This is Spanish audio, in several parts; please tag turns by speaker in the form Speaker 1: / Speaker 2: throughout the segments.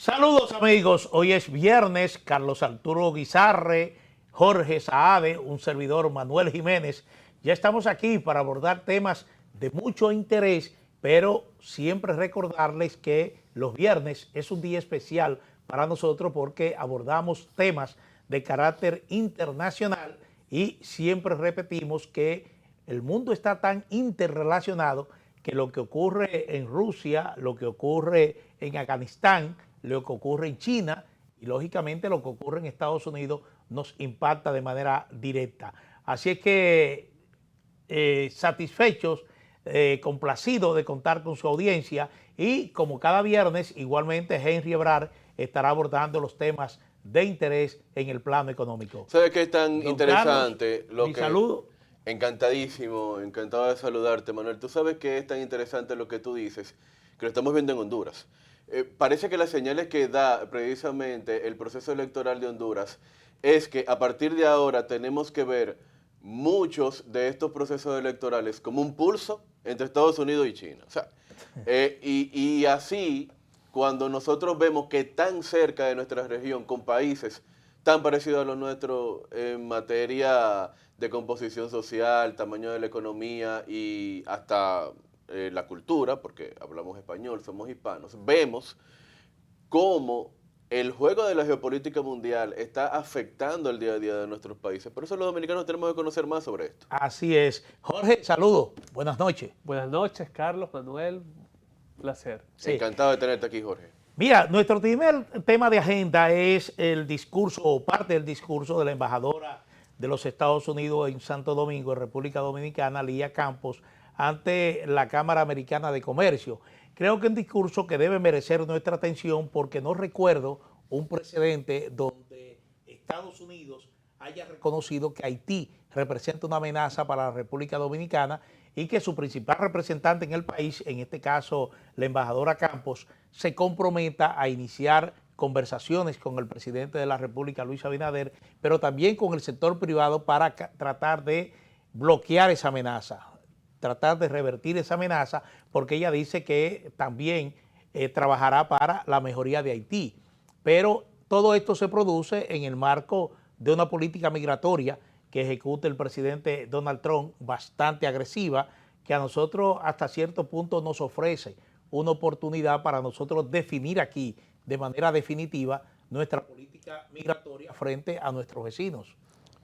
Speaker 1: Saludos amigos, hoy es viernes, Carlos Arturo Guizarre, Jorge Saade, un servidor Manuel Jiménez. Ya estamos aquí para abordar temas de mucho interés, pero siempre recordarles que los viernes es un día especial para nosotros porque abordamos temas de carácter internacional y siempre repetimos que el mundo está tan interrelacionado que lo que ocurre en Rusia, lo que ocurre en Afganistán, lo que ocurre en China y lógicamente lo que ocurre en Estados Unidos nos impacta de manera directa. Así es que satisfechos, complacidos de contar con su audiencia y como cada viernes igualmente Henry Ebrard estará abordando los temas de interés en el plano económico.
Speaker 2: ¿Sabes qué es tan
Speaker 1: Don Carlos,
Speaker 2: interesante?
Speaker 1: mi saludo.
Speaker 2: Encantadísimo, encantado de saludarte, Manuel. Tú sabes que es tan interesante lo que tú dices, que lo estamos viendo en Honduras. Parece que las señales que da precisamente el proceso electoral de Honduras es que a partir de ahora tenemos que ver muchos de estos procesos electorales como un pulso entre Estados Unidos y China. O sea, y así, cuando nosotros vemos que tan cerca de nuestra región, con países tan parecidos a los nuestros en materia de composición social, tamaño de la economía y hasta la cultura, porque hablamos español, somos hispanos, vemos cómo el juego de la geopolítica mundial está afectando el día a día de nuestros países. Por eso los dominicanos tenemos que conocer más sobre esto.
Speaker 1: Así es. Jorge, saludo. Buenas noches.
Speaker 3: Buenas noches, Carlos, Manuel, placer.
Speaker 1: Sí.
Speaker 2: Encantado de tenerte aquí, Jorge.
Speaker 1: Mira, nuestro primer tema de agenda es el discurso o parte del discurso de la embajadora de los Estados Unidos en Santo Domingo, en República Dominicana, Lía Campos, ante la Cámara Americana de Comercio. Creo que es un discurso que debe merecer nuestra atención porque no recuerdo un precedente donde Estados Unidos haya reconocido que Haití representa una amenaza para la República Dominicana y que su principal representante en el país, en este caso la embajadora Campos, se comprometa a iniciar conversaciones con el presidente de la República, Luis Abinader, pero también con el sector privado para tratar de bloquear esa amenaza, tratar de revertir esa amenaza, porque ella dice que también trabajará para la mejoría de Haití. Pero todo esto se produce en el marco de una política migratoria que ejecuta el presidente Donald Trump, bastante agresiva, que a nosotros hasta cierto punto nos ofrece una oportunidad para nosotros definir aquí de manera definitiva nuestra política migratoria frente a nuestros vecinos.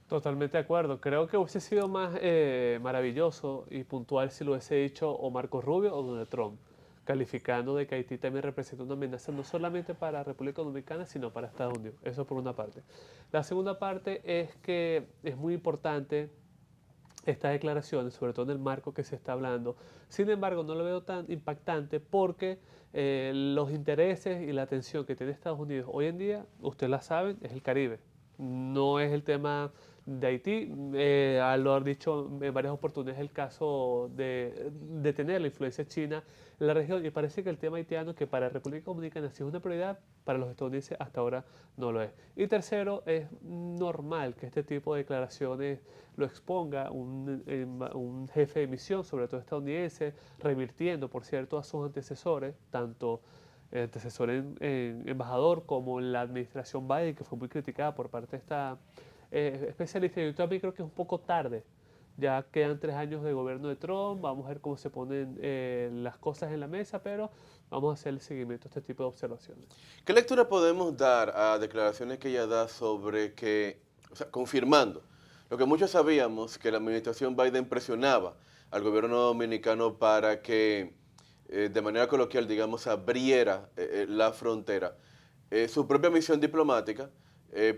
Speaker 3: Totalmente de acuerdo. Creo que hubiese sido más maravilloso y puntual si lo hubiese dicho o Marco Rubio o Donald Trump, calificando de que Haití también representa una amenaza no solamente para la República Dominicana, sino para Estados Unidos. Eso por una parte. La segunda parte es que es muy importante estas declaraciones, sobre todo en el marco que se está hablando. Sin embargo, no lo veo tan impactante porque los intereses y la atención que tiene Estados Unidos hoy en día, ustedes la saben, es el Caribe. No es el tema de Haití, lo han dicho en varias oportunidades el caso de tener la influencia china en la región y parece que el tema haitiano, que para la República Dominicana sí es una prioridad, para los estadounidenses hasta ahora no lo es. Y tercero, es normal que este tipo de declaraciones lo exponga un jefe de misión, sobre todo estadounidense, revirtiendo, por cierto, a sus antecesores, tanto el antecesor en embajador como en la administración Biden, que fue muy criticada por parte de esta especialista. Yo también creo que es un poco tarde. Ya quedan 3 años de gobierno de Trump, vamos a ver cómo se ponen las cosas en la mesa, pero vamos a hacer el seguimiento a este tipo de observaciones.
Speaker 2: ¿Qué lectura podemos dar a declaraciones que ella da sobre que, o sea, confirmando lo que muchos sabíamos, que la administración Biden presionaba al gobierno dominicano para que de manera coloquial, digamos, abriera la frontera, su propia misión diplomática,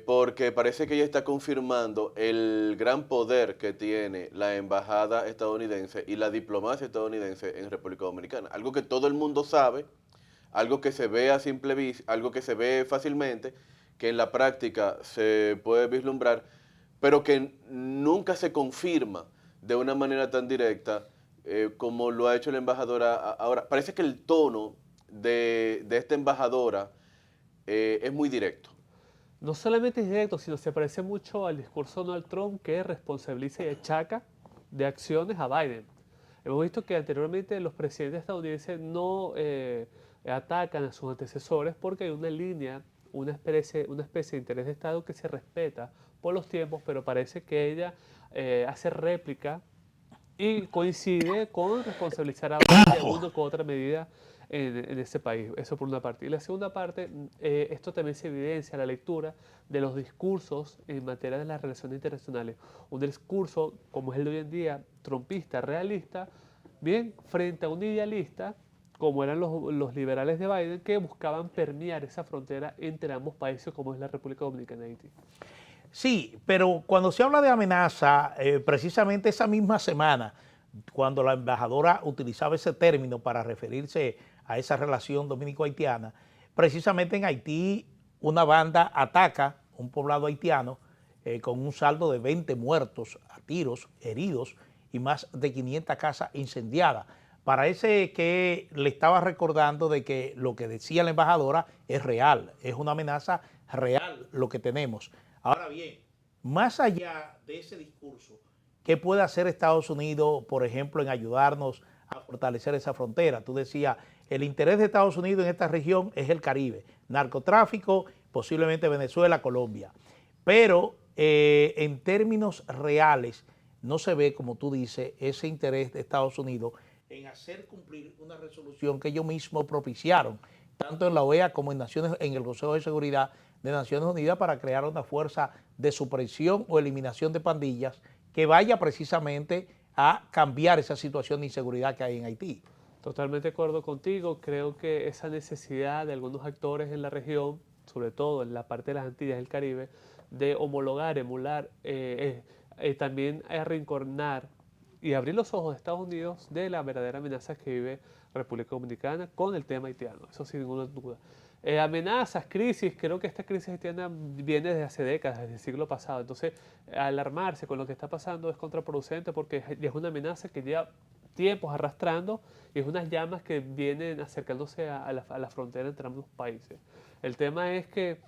Speaker 2: porque parece que ella está confirmando el gran poder que tiene la embajada estadounidense y la diplomacia estadounidense en República Dominicana. Algo que todo el mundo sabe, algo que se ve a simple vista, algo que se ve fácilmente, que en la práctica se puede vislumbrar, pero que nunca se confirma de una manera tan directa como lo ha hecho la embajadora ahora. Parece que el tono de esta embajadora es muy directo.
Speaker 3: No solamente es directo, sino se parece mucho al discurso de Donald Trump que responsabiliza y achaca de acciones a Biden. Hemos visto que anteriormente los presidentes estadounidenses no atacan a sus antecesores porque hay una línea, una especie de interés de Estado que se respeta por los tiempos, pero parece que ella hace réplica y coincide con responsabilizar a Rusia en una u otra medida en ese país. Eso por una parte. Y la segunda parte, esto también se evidencia en la lectura de los discursos en materia de las relaciones internacionales. Un discurso, como es el de hoy en día, trumpista, realista, bien, frente a un idealista, como eran los liberales de Biden, que buscaban permear esa frontera entre ambos países, como es la República Dominicana y Haití.
Speaker 1: Sí, pero cuando se habla de amenaza, precisamente esa misma semana, cuando la embajadora utilizaba ese término para referirse a esa relación dominico-haitiana, precisamente en Haití una banda ataca un poblado haitiano con un saldo de 20 muertos a tiros, heridos y más de 500 casas incendiadas. Parece que le estaba recordando de que lo que decía la embajadora es real, es una amenaza real lo que tenemos. Ahora bien, más allá de ese discurso, ¿qué puede hacer Estados Unidos, por ejemplo, en ayudarnos a fortalecer esa frontera? Tú decías, el interés de Estados Unidos en esta región es el Caribe, narcotráfico, posiblemente Venezuela, Colombia. Pero en términos reales, no se ve, como tú dices, ese interés de Estados Unidos en hacer cumplir una resolución que ellos mismos propiciaron, tanto en la OEA como en el Consejo de Seguridad de Naciones Unidas, para crear una fuerza de supresión o eliminación de pandillas que vaya precisamente a cambiar esa situación de inseguridad que hay en Haití.
Speaker 3: Totalmente de acuerdo contigo. Creo que esa necesidad de algunos actores en la región, sobre todo en la parte de las Antillas del Caribe, de homologar, emular, también arrinconar y abrir los ojos de Estados Unidos de la verdadera amenaza que vive República Dominicana con el tema haitiano, eso sin ninguna duda. Amenazas, crisis, creo que esta crisis haitiana viene desde hace décadas, desde el siglo pasado, entonces alarmarse con lo que está pasando es contraproducente porque ya es una amenaza que lleva tiempos arrastrando y es unas llamas que vienen acercándose a la frontera entre ambos países. El tema es que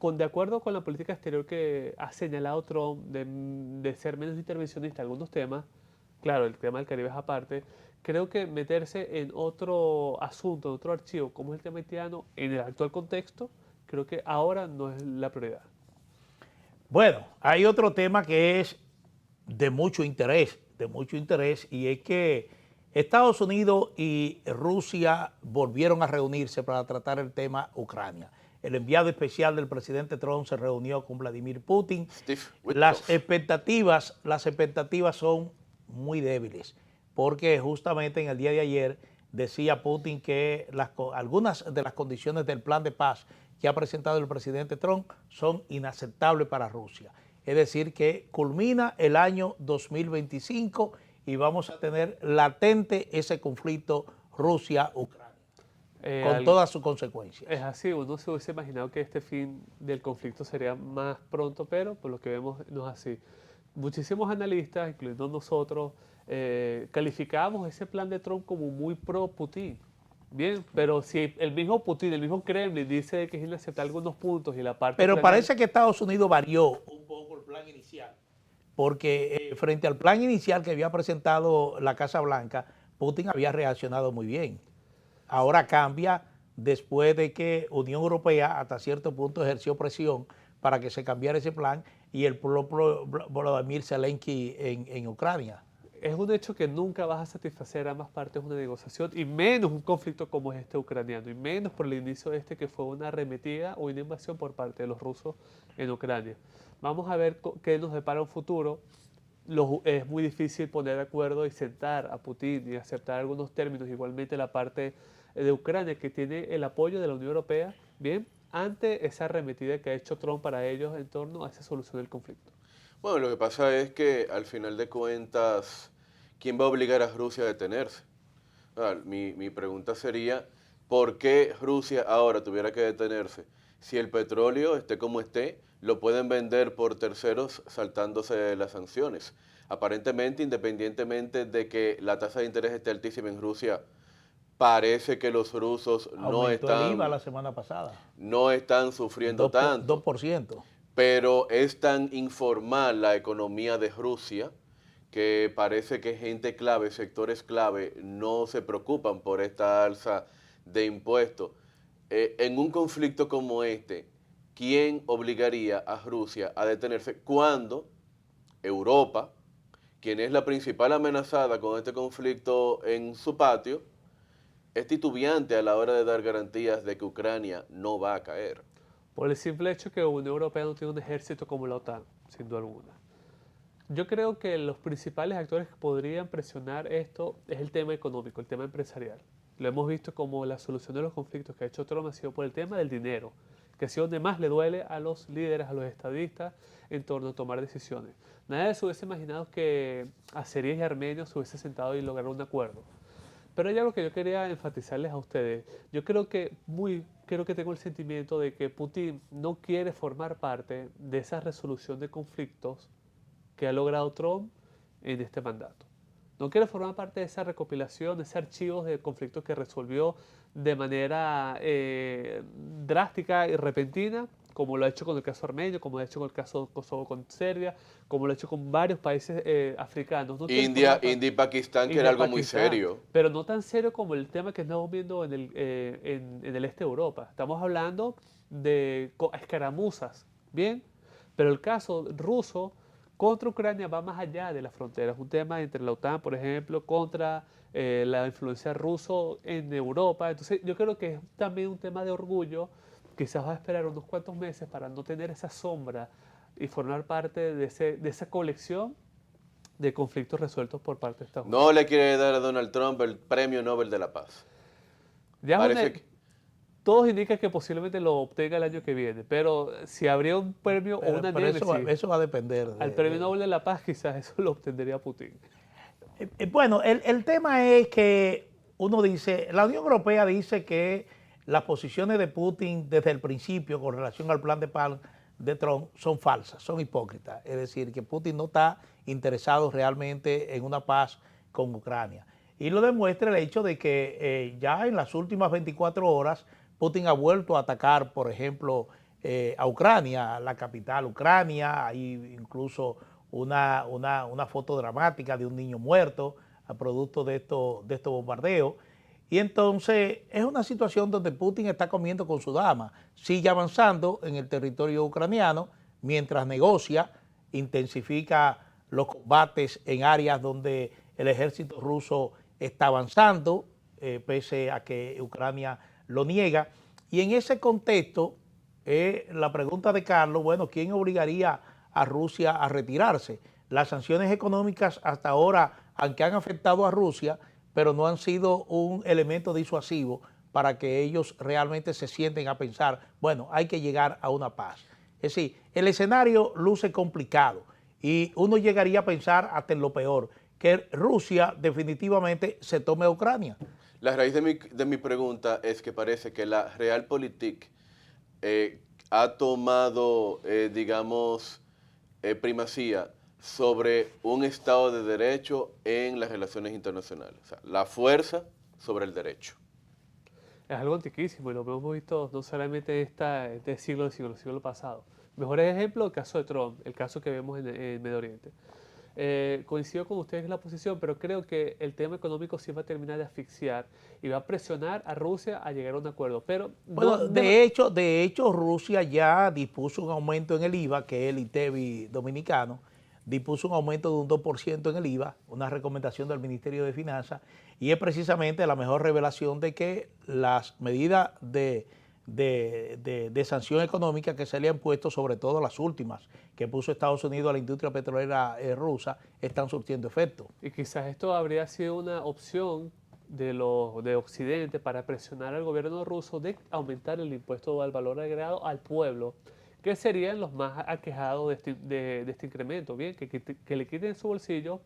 Speaker 3: de acuerdo con la política exterior que ha señalado Trump de ser menos intervencionista en algunos temas, claro, el tema del Caribe es aparte, creo que meterse en otro asunto, en otro archivo, como es el tema haitiano, en el actual contexto, creo que ahora no es la prioridad.
Speaker 1: Bueno, hay otro tema que es de mucho interés, y es que Estados Unidos y Rusia volvieron a reunirse para tratar el tema Ucrania. El enviado especial del presidente Trump se reunió con Vladimir Putin. Las expectativas son muy débiles, porque justamente en el día de ayer decía Putin que algunas de las condiciones del plan de paz que ha presentado el presidente Trump son inaceptables para Rusia. Es decir, que culmina el año 2025 y vamos a tener latente ese conflicto Rusia-Ucrania, con todas sus consecuencias.
Speaker 3: Es así, uno se hubiese imaginado que este fin del conflicto sería más pronto, pero por lo que vemos no es así. Muchísimos analistas, incluyendo nosotros, calificamos ese plan de Trump como muy pro-Putin. Bien, pero si el mismo Putin, el mismo Kremlin dice que es inaceptable algunos puntos y la parte...
Speaker 1: Pero parece que Estados Unidos varió un poco el plan inicial, porque frente al plan inicial que había presentado la Casa Blanca, Putin había reaccionado muy bien. Ahora cambia después de que Unión Europea hasta cierto punto ejerció presión para que se cambiara ese plan y el propio Volodymyr Zelensky en Ucrania.
Speaker 3: Es un hecho que nunca vas a satisfacer a ambas partes una negociación, y menos un conflicto como es este ucraniano, y menos por el inicio de este que fue una arremetida o una invasión por parte de los rusos en Ucrania. Vamos a ver qué nos depara un futuro. Es muy difícil poner de acuerdo y sentar a Putin y aceptar algunos términos, igualmente la parte de Ucrania que tiene el apoyo de la Unión Europea, bien, ante esa arremetida que ha hecho Trump para ellos en torno a esa solución del conflicto.
Speaker 2: Bueno, lo que pasa es que al final de cuentas, ¿quién va a obligar a Rusia a detenerse? Mi pregunta sería, ¿por qué Rusia ahora tuviera que detenerse? Si el petróleo, esté como esté, lo pueden vender por terceros saltándose las sanciones. Aparentemente, independientemente de que la tasa de interés esté altísima en Rusia, parece que los rusos no están...
Speaker 1: el IVA la semana pasada.
Speaker 2: No están sufriendo tanto.
Speaker 1: 2%.
Speaker 2: Pero es tan informal la economía de Rusia que parece que gente clave, sectores clave, no se preocupan por esta alza de impuestos. En un conflicto como este, ¿quién obligaría a Rusia a detenerse cuando Europa, quien es la principal amenazada con este conflicto en su patio, es titubeante a la hora de dar garantías de que Ucrania no va a caer?
Speaker 3: Por el simple hecho que la Unión Europea no tiene un ejército como la OTAN, sin duda alguna. Yo creo que los principales actores que podrían presionar esto es el tema económico, el tema empresarial. Lo hemos visto como la solución de los conflictos que ha hecho Trump ha sido por el tema del dinero, que ha sido donde más le duele a los líderes, a los estadistas, en torno a tomar decisiones. Nadie se hubiese imaginado que azeríes y armenios se hubiesen sentado y lograron un acuerdo. Pero hay algo que yo quería enfatizarles a ustedes. Yo creo que tengo el sentimiento de que Putin no quiere formar parte de esa resolución de conflictos que ha logrado Trump en este mandato. No quiere formar parte de esa recopilación, de ese archivo de conflictos que resolvió de manera drástica y repentina, como lo ha hecho con el caso armenio, como lo ha hecho con el caso Kosovo con Serbia, como lo ha hecho con varios países africanos. No quiere
Speaker 2: India,
Speaker 3: formar parte-
Speaker 2: India y Pakistán, que
Speaker 3: India,
Speaker 2: era algo muy
Speaker 3: Pakistán,
Speaker 2: serio.
Speaker 3: pero no tan serio como el tema que estamos viendo en el este de Europa. Estamos hablando de escaramuzas, ¿bien? Pero el caso ruso contra Ucrania va más allá de las fronteras. Un tema entre la OTAN, por ejemplo, contra la influencia ruso en Europa. Entonces, yo creo que es también un tema de orgullo. Quizás va a esperar unos cuantos meses para no tener esa sombra y formar parte de esa colección de conflictos resueltos por parte de Estados Unidos.
Speaker 2: No le quiere dar a Donald Trump el Premio Nobel de la Paz.
Speaker 3: Ya
Speaker 2: Parece que...
Speaker 3: todos indican que posiblemente lo obtenga el año que viene, pero si habría un premio o una
Speaker 1: Pero
Speaker 3: némesis
Speaker 1: eso va a depender
Speaker 3: al Premio Nobel de la Paz, quizás eso lo obtendría Putin.
Speaker 1: Bueno, el tema es que uno dice, la Unión Europea dice que las posiciones de Putin desde el principio con relación al plan de paz de Trump son falsas, son hipócritas. Es decir, que Putin no está interesado realmente en una paz con Ucrania. Y lo demuestra el hecho de que ya en las últimas 24 horas Putin ha vuelto a atacar, por ejemplo, a Ucrania, la capital Ucrania. Hay incluso una foto dramática de un niño muerto a producto de estos bombardeos. Y entonces es una situación donde Putin está comiendo con su dama, sigue avanzando en el territorio ucraniano mientras negocia, intensifica los combates en áreas donde el ejército ruso está avanzando, pese a que Ucrania lo niega. Y en ese contexto, la pregunta de Carlos, bueno, ¿quién obligaría a Rusia a retirarse? Las sanciones económicas hasta ahora, aunque han afectado a Rusia, pero no han sido un elemento disuasivo para que ellos realmente se sienten a pensar, bueno, hay que llegar a una paz. Es decir, el escenario luce complicado y uno llegaría a pensar hasta en lo peor, que Rusia definitivamente se tome a Ucrania.
Speaker 2: La raíz de mi pregunta es que parece que la Realpolitik ha tomado, digamos, primacía sobre un Estado de Derecho en las relaciones internacionales. O sea, la fuerza sobre el derecho.
Speaker 3: Es algo antiquísimo y lo hemos visto no solamente este siglo, sino el siglo pasado. Mejor ejemplo, el caso de Trump, el caso que vemos en Medio Oriente. Coincido con ustedes en la posición, pero creo que el tema económico sí va a terminar de asfixiar y va a presionar a Rusia a llegar a un acuerdo. Pero
Speaker 1: bueno,
Speaker 3: no,
Speaker 1: de hecho, Rusia ya dispuso un aumento en el IVA, que es el ITEVI dominicano, dispuso un aumento de un 2% en el IVA, una recomendación del Ministerio de Finanzas, y es precisamente la mejor revelación de que las medidas de sanción económica que se le han puesto, sobre todo las últimas que puso Estados Unidos a la industria petrolera rusa, están surtiendo efecto.
Speaker 3: Y quizás esto habría sido una opción de Occidente para presionar al gobierno ruso de aumentar el impuesto al valor agregado al pueblo, que serían los más aquejados de este incremento, ¿bien? Que le quiten su bolsillo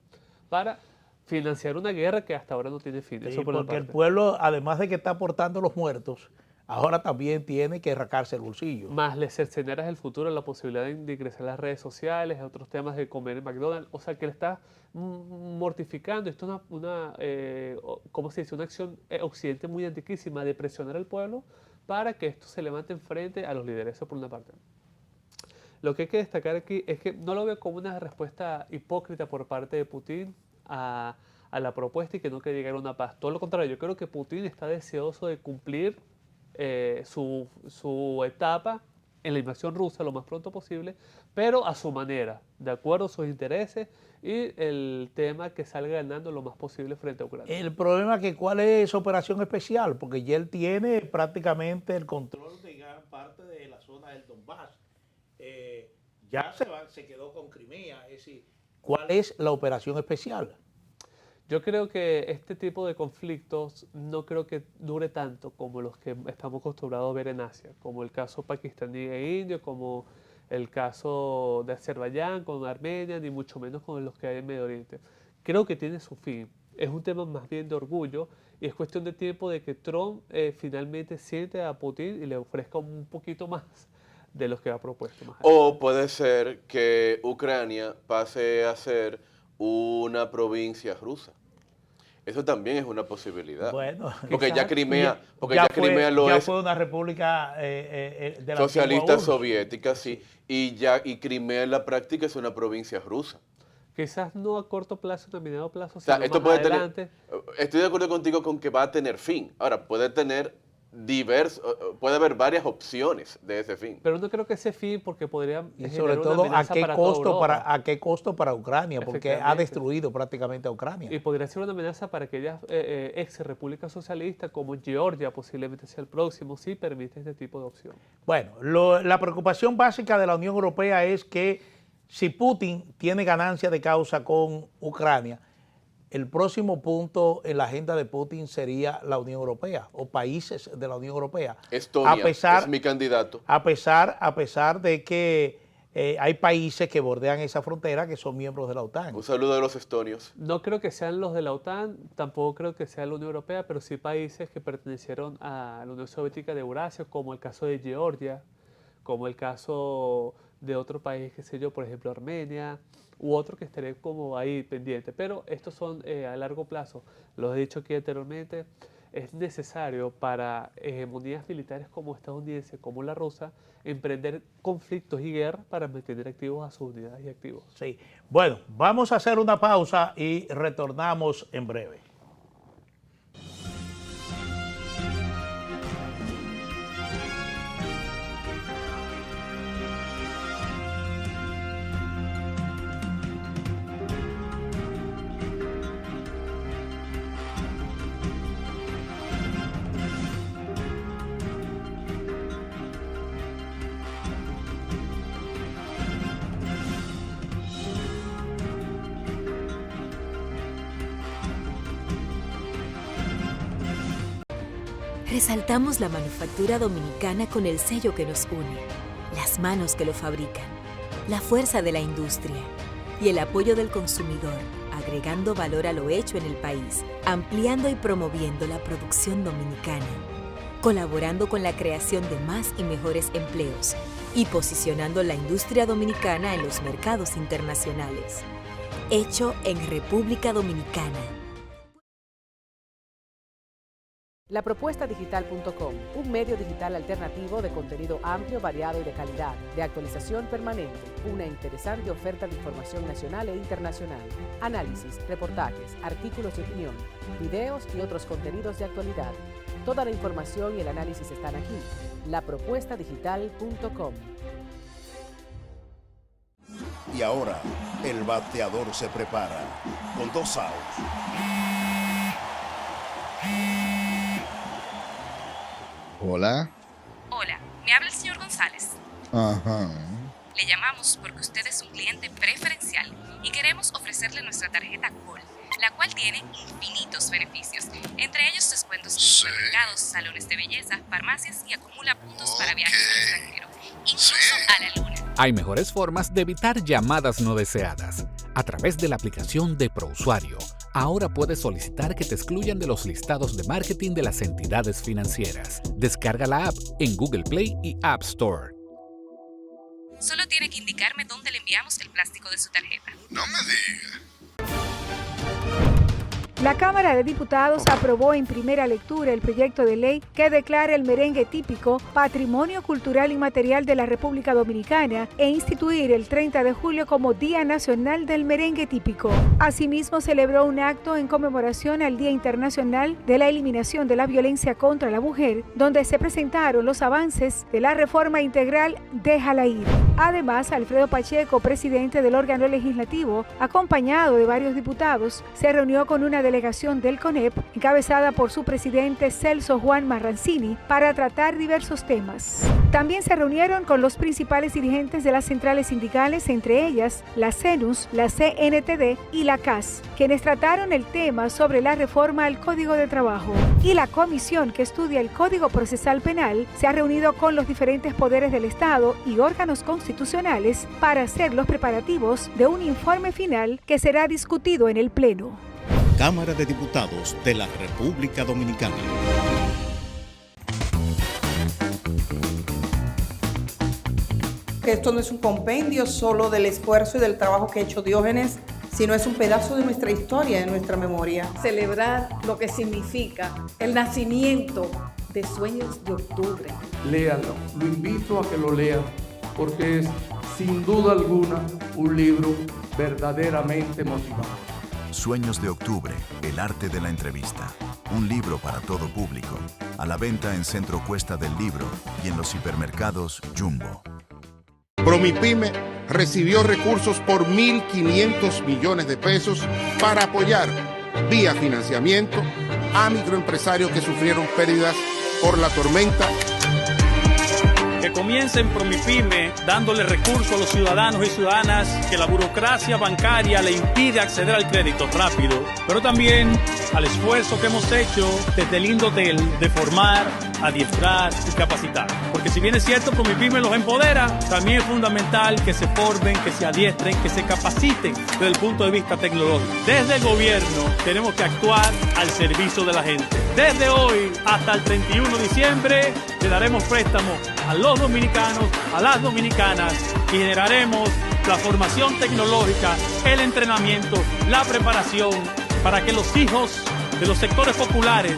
Speaker 3: para financiar una guerra que hasta ahora no tiene fin.
Speaker 1: Sí,
Speaker 3: Eso por una
Speaker 1: porque el
Speaker 3: parte.
Speaker 1: pueblo, además de que está aportando los muertos, ahora también tiene que rascarse el bolsillo.
Speaker 3: Más les cercenaras el futuro, la posibilidad de ingresar a las redes sociales, a otros temas de comer en McDonald's, o sea que le está mortificando. Esto es ¿cómo se dice? Una acción occidente muy antiquísima de presionar al pueblo para que esto se levante enfrente a los líderes, eso por una parte. Lo que hay que destacar aquí es que no lo veo como una respuesta hipócrita por parte de Putin a la propuesta y que no quiere llegar a una paz. Todo lo contrario, yo creo que Putin está deseoso de cumplir su etapa en la invasión rusa lo más pronto posible, pero a su manera, de acuerdo a sus intereses y el tema que salga ganando lo más posible frente a Ucrania.
Speaker 1: El problema es que cuál es su operación especial, porque ya él tiene prácticamente el control de gran parte de la zona del Donbass. Ya se quedó con Crimea, es decir, ¿cuál es la operación especial?
Speaker 3: Yo creo que este tipo de conflictos no creo que dure tanto como los que estamos acostumbrados a ver en Asia, como el caso pakistaní e indio, como el caso de Azerbaiyán con Armenia, ni mucho menos con los que hay en Medio Oriente. Creo que tiene su fin. Es un tema más bien de orgullo y es cuestión de tiempo de que Trump finalmente siente a Putin y le ofrezca un poquito más de los que ha propuesto. Más
Speaker 2: O puede ser que Ucrania pase a ser una provincia rusa. Eso también es una posibilidad.
Speaker 1: Bueno,
Speaker 2: porque ya Crimea,
Speaker 1: Crimea
Speaker 2: lo
Speaker 1: ya
Speaker 2: es
Speaker 1: fue una república de la
Speaker 2: socialista
Speaker 1: antigua URSS.
Speaker 2: soviética, sí, y Crimea en la práctica es una provincia rusa.
Speaker 3: Quizás no a corto plazo, a mediano plazo,
Speaker 2: O sea,
Speaker 3: sino
Speaker 2: esto
Speaker 3: más
Speaker 2: puede
Speaker 3: adelante.
Speaker 2: estoy de acuerdo contigo con que va a tener fin. Ahora, puede tener puede haber varias opciones de ese fin.
Speaker 3: Pero no creo que ese fin, porque podría
Speaker 1: Y
Speaker 3: generar
Speaker 1: sobre
Speaker 3: una
Speaker 1: todo,
Speaker 3: amenaza para toda Europa.
Speaker 1: ¿a qué costo para Ucrania? Porque ha
Speaker 3: Efectivamente.
Speaker 1: destruido prácticamente a Ucrania.
Speaker 3: Y podría ser una amenaza para aquellas ex repúblicas socialistas como Georgia, posiblemente sea el próximo, si permite este tipo de opción.
Speaker 1: Bueno, la preocupación básica de la Unión Europea es que si Putin tiene ganancia de causa con Ucrania, el próximo punto en la agenda de Putin sería la Unión Europea o países de la Unión Europea.
Speaker 2: Estonia es mi candidato.
Speaker 1: A pesar de que hay países que bordean esa frontera que son miembros de la OTAN.
Speaker 2: Un saludo a los estonios.
Speaker 3: No creo que sean los de la OTAN, tampoco creo que sea la Unión Europea, pero sí países que pertenecieron a la Unión Soviética de Eurasia, como el caso de Georgia, como el caso de otro país, qué sé yo, por ejemplo Armenia, u otro que estaré como ahí pendiente. Pero estos son a largo plazo. Lo he dicho aquí anteriormente, es necesario para hegemonías militares como estadounidense, como la rusa, emprender conflictos y guerras para mantener activos a sus unidades y activos.
Speaker 1: Sí. Bueno, vamos a hacer una pausa y retornamos en breve.
Speaker 4: Resaltamos la manufactura dominicana con el sello que nos une, las manos que lo fabrican, la fuerza de la industria y el apoyo del consumidor, agregando valor a lo hecho en el país, ampliando y promoviendo la producción dominicana, colaborando con la creación de más y mejores empleos y posicionando la industria dominicana en los mercados internacionales. Hecho en República Dominicana.
Speaker 5: Lapropuestadigital.com, un medio digital alternativo de contenido amplio, variado y de calidad, de actualización permanente, una interesante oferta de información nacional e internacional, análisis, reportajes, artículos de opinión, videos y otros contenidos de actualidad. Toda la información y el análisis están aquí. Lapropuestadigital.com.
Speaker 6: Y ahora, el bateador se prepara con 2 outs.
Speaker 7: Hola.
Speaker 8: Hola, me habla el señor González.
Speaker 7: Ajá.
Speaker 8: Le llamamos porque usted es un cliente preferencial y queremos ofrecerle nuestra tarjeta COL, la cual tiene infinitos beneficios, entre ellos descuentos en supermercados, salones de belleza, farmacias y acumula puntos para viajes al extranjero, incluso a la luna.
Speaker 9: Hay mejores formas de evitar llamadas no deseadas. A través de la aplicación de ProUsuario, ahora puedes solicitar que te excluyan de los listados de marketing de las entidades financieras. Descarga la app en Google Play y App Store.
Speaker 8: Solo tiene que indicarme dónde le enviamos el plástico de su tarjeta.
Speaker 6: No me diga.
Speaker 10: La Cámara de Diputados aprobó en primera lectura el proyecto de ley que declara el merengue típico Patrimonio Cultural Inmaterial de la República Dominicana e instituir el 30 de julio como Día Nacional del Merengue Típico. Asimismo, celebró un acto en conmemoración al Día Internacional de la Eliminación de la Violencia contra la Mujer, donde se presentaron los avances de la reforma integral Déjala Ir. Además, Alfredo Pacheco, presidente del órgano legislativo, acompañado de varios diputados, se reunió con una delegación del CONEP, encabezada por su presidente Celso Juan Marrancini, para tratar diversos temas. También se reunieron con los principales dirigentes de las centrales sindicales, entre ellas la CENUS, la CNTD y la CAS, quienes trataron el tema sobre la reforma al Código de Trabajo. Y la comisión que estudia el Código Procesal Penal se ha reunido con los diferentes poderes del Estado y órganos constitucionales para hacer los preparativos de un informe final que será discutido en el Pleno.
Speaker 6: Cámara de Diputados de la República Dominicana.
Speaker 11: Esto no es un compendio solo del esfuerzo y del trabajo que ha hecho Diógenes, sino es un pedazo de nuestra historia, de nuestra memoria.
Speaker 12: Celebrar lo que significa el nacimiento de Sueños de Octubre.
Speaker 13: Léanlo, lo invito a que lo lean, porque es sin duda alguna un libro verdaderamente motivador.
Speaker 6: Sueños de Octubre, el arte de la entrevista. Un libro para todo público. A la venta en Centro Cuesta del Libro y en los hipermercados Jumbo.
Speaker 14: Promipyme recibió recursos por 1.500 millones de pesos para apoyar vía financiamiento a microempresarios que sufrieron pérdidas por la tormenta.
Speaker 15: Que comiencen Promipyme dándole recursos a los ciudadanos y ciudadanas que la burocracia bancaria le impide acceder al crédito rápido, pero también al esfuerzo que hemos hecho desde el Indotel de formar, adiestrar y capacitar. Porque si bien es cierto, Promipyme los empodera, también es fundamental que se formen, que se adiestren, que se capaciten desde el punto de vista tecnológico. Desde el gobierno tenemos que actuar al servicio de la gente. Desde hoy hasta el 31 de diciembre le daremos préstamos a los dominicanos, a las dominicanas y generaremos la formación tecnológica, el entrenamiento, la preparación para que los hijos de los sectores populares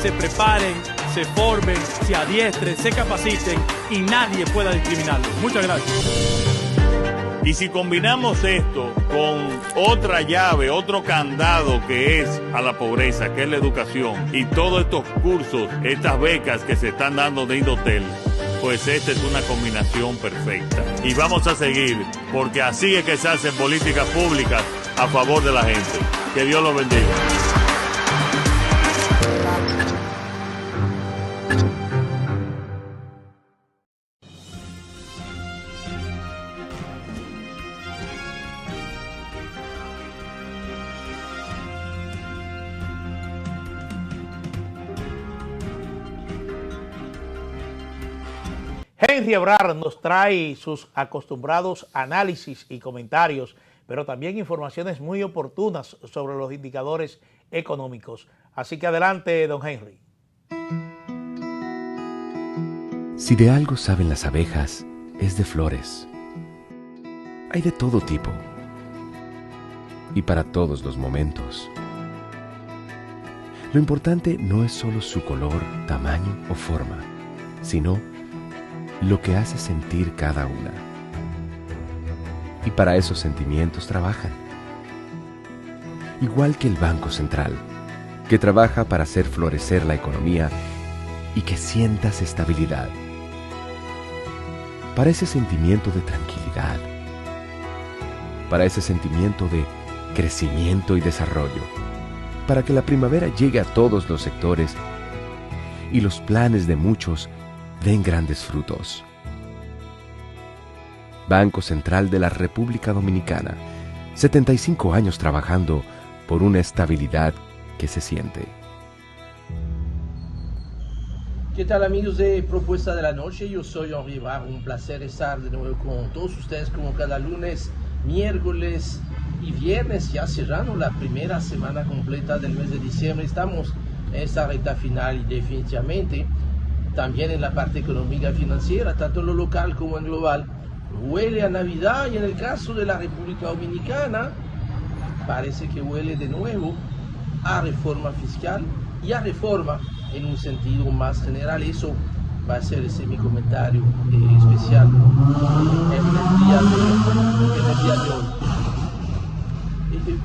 Speaker 15: se preparen, se formen, se adiestren, se capaciten y nadie pueda discriminarlos. Muchas gracias.
Speaker 16: Y si combinamos esto con otra llave, otro candado que es a la pobreza, que es la educación, y todos estos cursos, estas becas que se están dando de Indotel, pues esta es una combinación perfecta. Y vamos a seguir, porque así es que se hacen políticas públicas a favor de la gente. Que Dios los bendiga.
Speaker 1: Henry Ebrard nos trae sus acostumbrados análisis y comentarios, pero también informaciones muy oportunas sobre los indicadores económicos. Así que adelante, don Henry.
Speaker 17: Si de algo saben las abejas, es de flores. Hay de todo tipo y para todos los momentos. Lo importante no es solo su color, tamaño o forma, sino lo que hace sentir cada una. Y para esos sentimientos trabajan. Igual que el Banco Central, que trabaja para hacer florecer la economía y que sientas estabilidad. Para ese sentimiento de tranquilidad. Para ese sentimiento de crecimiento y desarrollo. Para que la primavera llegue a todos los sectores y los planes de muchos den grandes frutos. Banco Central de la República Dominicana, 75 años trabajando por una estabilidad que se siente.
Speaker 18: ¿Qué tal, amigos de Propuesta de la Noche? Yo soy Henry Ebrard, un placer estar de nuevo con todos ustedes como cada lunes, miércoles y viernes, ya cerrando la primera semana completa del mes de diciembre. Estamos en esta recta final y definitivamente también en la parte económica y financiera, tanto en lo local como en global, huele a Navidad y en el caso de la República Dominicana parece que huele de nuevo a reforma fiscal y a reforma en un sentido más general. Eso va a ser ese mi comentario especial en el día de hoy.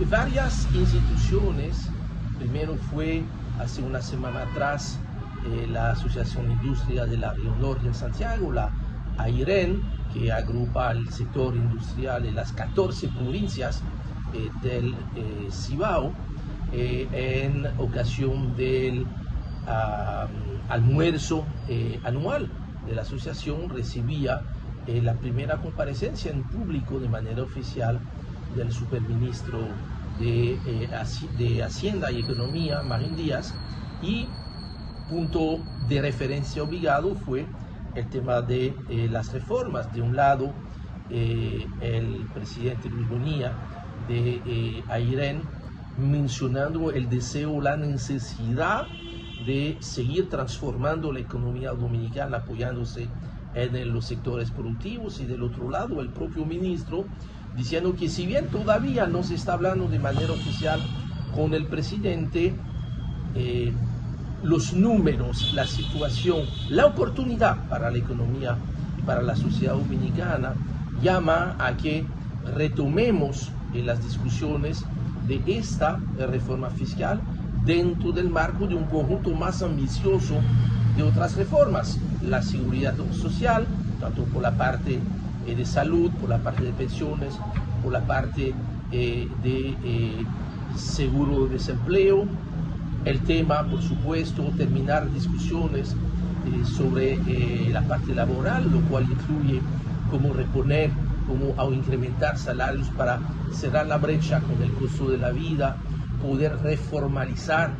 Speaker 18: Varias instituciones, primero fue hace una semana atrás la Asociación Industria de la Río Norte en Santiago, la AIREN, que agrupa el sector industrial en las 14 provincias del Cibao, en ocasión del almuerzo anual de la asociación, recibía la primera comparecencia en público de manera oficial del superministro de Hacienda y Economía, Marín Díaz, y punto de referencia obligado fue el tema de las reformas. De un lado, el presidente Luis Bonilla de AIREN mencionando el deseo, la necesidad de seguir transformando la economía dominicana apoyándose en los sectores productivos, y del otro lado el propio ministro diciendo que si bien todavía no se está hablando de manera oficial con el presidente, los números, la situación, la oportunidad para la economía y para la sociedad dominicana llama a que retomemos las discusiones de esta reforma fiscal dentro del marco de un conjunto más ambicioso de otras reformas: la seguridad social, tanto por la parte de salud, por la parte de pensiones, por la parte de seguro de desempleo. El tema, por supuesto, terminar discusiones sobre la parte laboral, lo cual incluye cómo reponer, cómo incrementar salarios para cerrar la brecha con el costo de la vida, poder reformalizar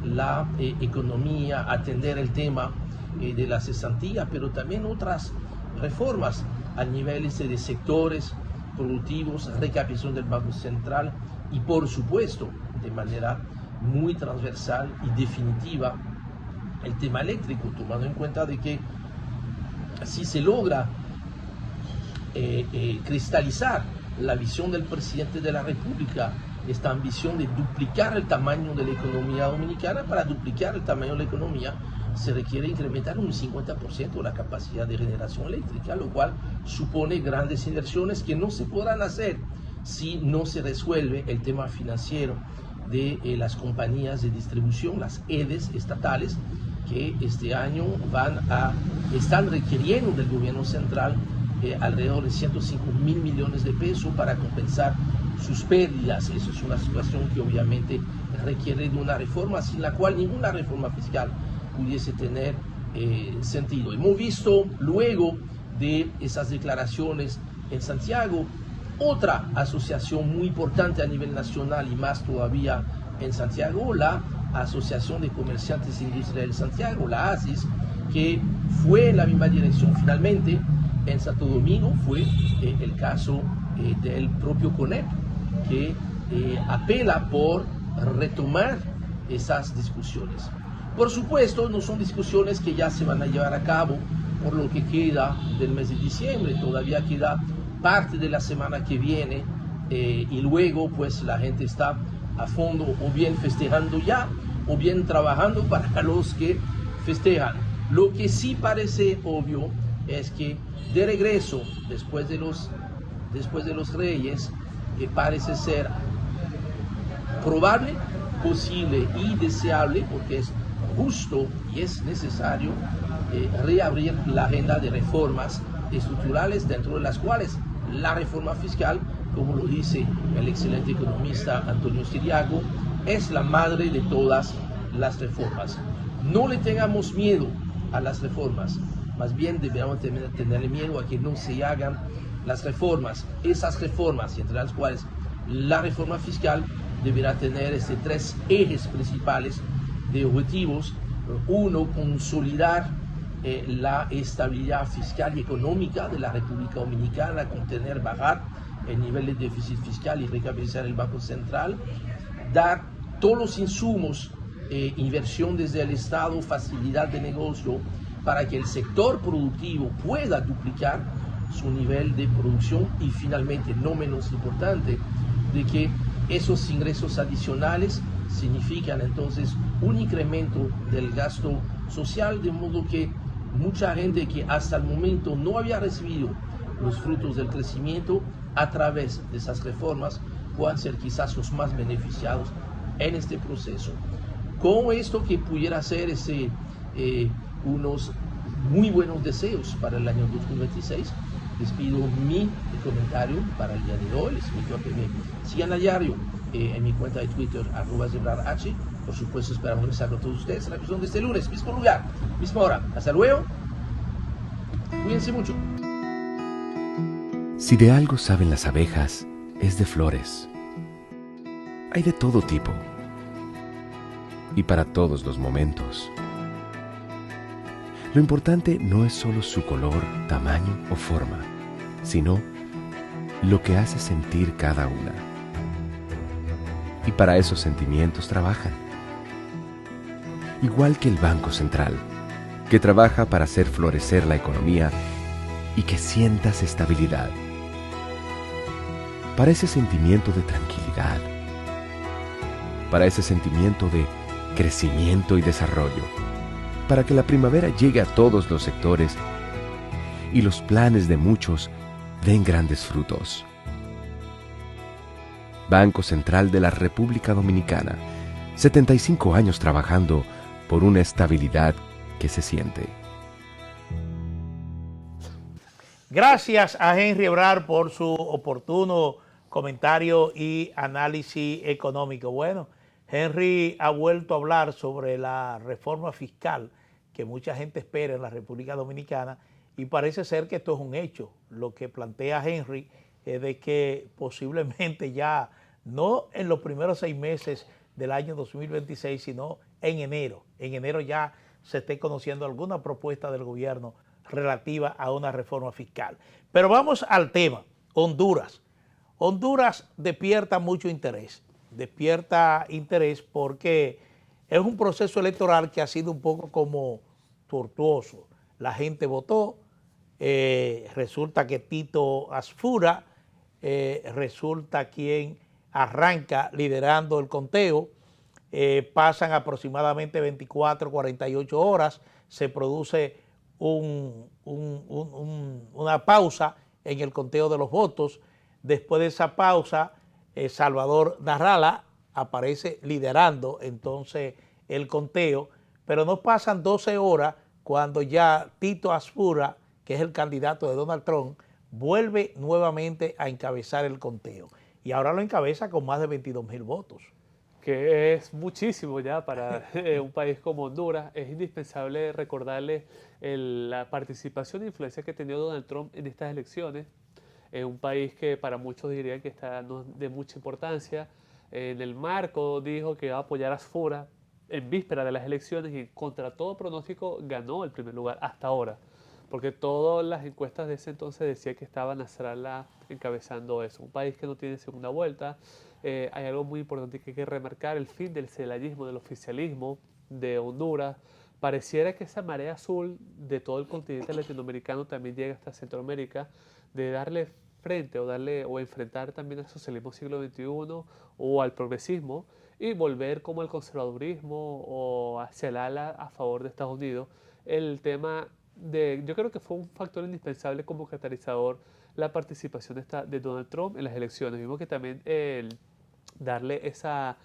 Speaker 18: la economía, atender el tema de la cesantía, pero también otras reformas a niveles de sectores productivos, recapitalización del Banco Central y, por supuesto, de manera muy transversal y definitiva, el tema eléctrico, tomando en cuenta de que si se logra cristalizar la visión del presidente de la República, esta ambición de duplicar el tamaño de la economía dominicana. Para duplicar el tamaño de la economía se requiere incrementar un 50% la capacidad de generación eléctrica, lo cual supone grandes inversiones que no se podrán hacer si no se resuelve el tema financiero de las compañías de distribución, las EDES estatales, que este año están requiriendo del gobierno central alrededor de 105.000 millones de pesos para compensar sus pérdidas. Eso es una situación que obviamente requiere de una reforma sin la cual ninguna reforma fiscal pudiese tener sentido. Hemos visto luego de esas declaraciones en Santiago otra asociación muy importante a nivel nacional y más todavía en Santiago, la Asociación de Comerciantes Industriales de Santiago, la ASIS, que fue en la misma dirección. Finalmente, en Santo Domingo fue el caso del propio CONEP, que apela por retomar esas discusiones. Por supuesto, no son discusiones que ya se van a llevar a cabo por lo que queda del mes de diciembre, todavía queda parte de la semana que viene y luego pues la gente está a fondo o bien festejando ya o bien trabajando para los que festejan. Lo que sí parece obvio es que de regreso después de los Reyes parece ser probable, posible y deseable, porque es justo y es necesario reabrir la agenda de reformas estructurales, dentro de las cuales la reforma fiscal, como lo dice el excelente economista Antonio Siriaco, es la madre de todas las reformas. No le tengamos miedo a las reformas, más bien debemos tenerle miedo a que no se hagan las reformas. Esas reformas, entre las cuales la reforma fiscal, deberá tener tres ejes principales de objetivos. Uno, consolidar la estabilidad fiscal y económica de la República Dominicana, contener, bajar el nivel de déficit fiscal y recapitalizar el Banco Central, dar todos los insumos, inversión desde el Estado, facilidad de negocio, para que el sector productivo pueda duplicar su nivel de producción, y finalmente, no menos importante, de que esos ingresos adicionales significan entonces un incremento del gasto social, de modo que mucha gente que hasta el momento no había recibido los frutos del crecimiento a través de esas reformas puedan ser quizás los más beneficiados en este proceso. Con esto que pudiera ser unos muy buenos deseos para el año 2026, les pido mi comentario para el día de hoy. Les invito a que me sigan a diario en mi cuenta de Twitter, @ZebrarH. Por supuesto, esperamos regresar con todos ustedes en la edición de este lunes, mismo lugar, misma hora. Hasta luego. Cuídense mucho.
Speaker 17: Si de algo saben las abejas, es de flores. Hay de todo tipo y para todos los momentos. Lo importante no es solo su color, tamaño o forma, sino lo que hace sentir cada una. Y para esos sentimientos trabajan. Igual que el Banco Central, que trabaja para hacer florecer la economía y que sientas estabilidad. Para ese sentimiento de tranquilidad. Para ese sentimiento de crecimiento y desarrollo. Para que la primavera llegue a todos los sectores y los planes de muchos den grandes frutos. Banco Central de la República Dominicana, 75 años trabajando por una estabilidad que se siente.
Speaker 1: Gracias a Henry Ebrard por su oportuno comentario y análisis económico. Bueno, Henry ha vuelto a hablar sobre la reforma fiscal que mucha gente espera en la República Dominicana y parece ser que esto es un hecho. Lo que plantea Henry es de que posiblemente ya, no en los primeros 6 meses del año 2026, sino en enero. En enero ya se esté conociendo alguna propuesta del gobierno relativa a una reforma fiscal. Pero vamos al tema, Honduras. Honduras despierta mucho interés. Despierta interés porque es un proceso electoral que ha sido un poco como tortuoso. La gente votó, resulta que Tito Asfura resulta quien arranca liderando el conteo, pasan aproximadamente 24, 48 horas, se produce una pausa en el conteo de los votos. Después de esa pausa, Salvador Narrala aparece liderando entonces el conteo, pero no pasan 12 horas cuando ya Tito Asfura, que es el candidato de Donald Trump, vuelve nuevamente a encabezar el conteo. Y ahora lo encabeza con más de 22,000 votos.
Speaker 3: Que es muchísimo ya para un país como Honduras. Es indispensable recordarle la participación e influencia que ha tenido Donald Trump en estas elecciones. Es un país que para muchos dirían que está de mucha importancia. En el marco dijo que va a apoyar a Asfura en víspera de las elecciones y contra todo pronóstico ganó el primer lugar hasta ahora. Porque todas las encuestas de ese entonces decían que estaba Nasrallah encabezando eso. Un país que no tiene segunda vuelta. Hay algo muy importante que hay que remarcar, el fin del celayismo, del oficialismo de Honduras. Pareciera que esa marea azul de todo el continente latinoamericano también llega hasta Centroamérica, de darle frente o enfrentar también al socialismo siglo XXI o al progresismo y volver como al conservadurismo o hacia el ala a favor de Estados Unidos. El tema yo creo que fue un factor indispensable como catalizador la participación de Donald Trump en las elecciones. Vimos que también darle esa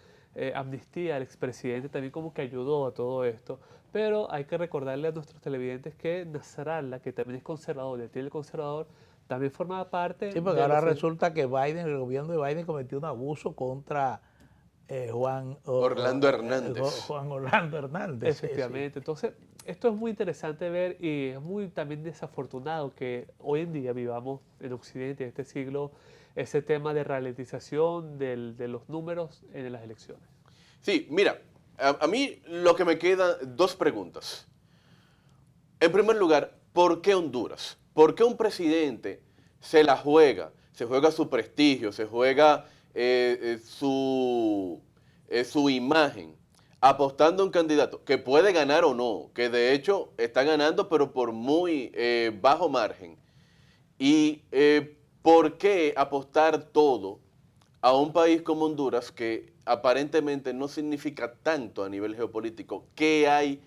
Speaker 3: amnistía al expresidente también como que ayudó a todo esto. Pero hay que recordarle a nuestros televidentes que Nasrallah, que también es conservador, el estilo conservador, también formaba parte...
Speaker 1: Sí, porque ahora resulta que el gobierno de Biden cometió un abuso contra Juan
Speaker 2: Orlando Hernández.
Speaker 1: Juan Orlando Hernández.
Speaker 3: Efectivamente. Sí. Entonces, esto es muy interesante ver y es muy también desafortunado que hoy en día vivamos en Occidente, en este siglo, ese tema de ralentización de los números en las elecciones.
Speaker 2: Sí, mira, a mí lo que me quedan 2 preguntas. En primer lugar, ¿por qué Honduras? ¿Por qué un presidente se la juega? Se juega su prestigio, se juega su imagen, apostando a un candidato que puede ganar o no, que de hecho está ganando pero por muy bajo margen. Y ¿por qué apostar todo a un país como Honduras que aparentemente no significa tanto a nivel geopolítico. ¿Qué